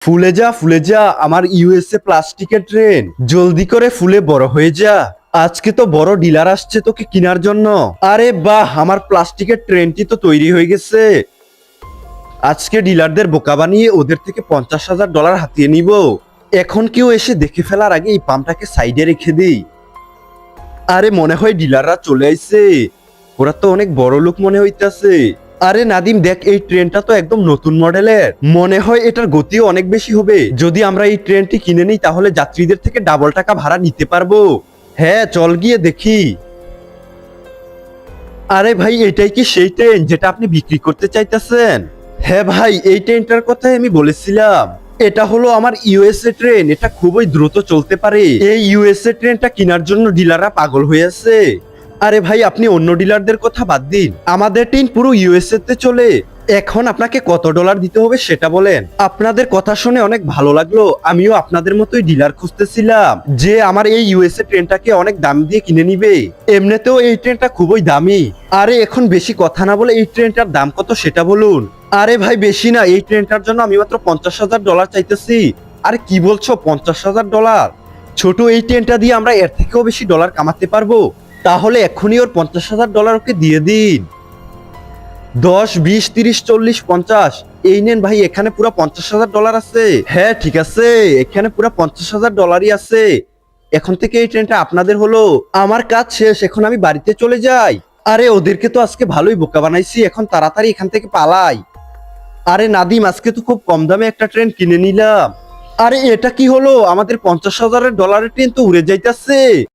ফুলে যা আমার ইউএসএ প্লাস্টিকের ট্রেন, জলদি করে ফুলে বড় হয়ে যা। আজকে তো বড় ডিলার আসছে তোকে কেনার জন্য। আরে বাহ, আমার প্লাস্টিকের ট্রেনটি তো তৈরি হয়ে গেছে। আজকে ডিলারদের বোকা বানিয়ে ওদের থেকে $50,000 হাতিয়ে নিব। এখন কেউ এসে দেখে ফেলার আগে এই পাম্পটাকে সাইডে রেখে দিই। আরে মনে হয় ডিলাররা চলে আইছে। ওরা তো অনেক বড় লোক মনে হইতাছে। আরে নাদিম দেখ, এই ট্রেনটা তো একদম নতুন মডেলের। মনে হয় এটার গতিও অনেক বেশি হবে। যদি আমরা এই ট্রেনটি কিনে নিই তাহলে যাত্রীদের থেকে ডাবল টাকা ভাড়া নিতে পারবো। হ্যাঁ, চল গিয়ে দেখি। আরে ভাই, এটাই কি সেই ট্রেন যেটা আপনি বিক্রি করতে চাইতেছেন? হ্যাঁ ভাই, এই ট্রেনটার কথাই আমি বলেছিলাম। এটা হলো আমার ইউএসএ ট্রেন, এটা খুবই দ্রুত চলতে পারে। এই ইউএসএ ট্রেনটা কেনার জন্য ডিলাররা পাগল হয়ে আছে। আরে ভাই, আপনি অন্য ডিলারদের কথা বাদ দিন, আমাদের ট্রেন পুরো ইউএসএ তে চলে। এখন আপনাকে কত ডলার দিতে হবে সেটা বলেন। আপনাদের কথা শুনে অনেক ভালো লাগলো। আমিও আপনাদের মতোই ডিলার খুঁজতেছিলাম যে আমার এই ইউএসএ ট্রেনটাকে অনেক দাম দিয়ে কিনে নিবে। এমনিতেও এই ট্রেনটা খুবই দামি। আরে এখন বেশি কথা না বলে এই ট্রেনটার দাম কত সেটা বলুন। আরে ভাই বেশি না, এই ট্রেনটার জন্য আমি মাত্র $50,000 চাইতেছি। আরে কি বলছো, $50,000? ছোট এই ট্রেনটা দিয়ে আমরা এর থেকেও বেশি ডলার কামাতে পারবো। তাহলে এখনই ওর $50,000 ওকে দিয়ে দিন। 10, 20, 30, 40, 50। এই নেন ভাই, এখানে পুরো $50,000 আছে। হ্যাঁ ঠিক আছে, এখানে পুরো $50,000ই আছে। এখন থেকে এই ট্রেনটা আপনাদের হলো। আমার কাজ শেষ, এখন আমি বাড়িতে চলে যাই। আরে ওদেরকে তো আজকে ভালোই বোকা বানাইছি, এখন তাড়াতাড়ি এখান থেকে পালাই। আরে নাদিম, আজকে তো খুব কম দামে একটা ট্রেন কিনে নিলাম। আরে এটা কি হলো, আমাদের $50,000 ট্রেন তো উড়ে যাইতাছে।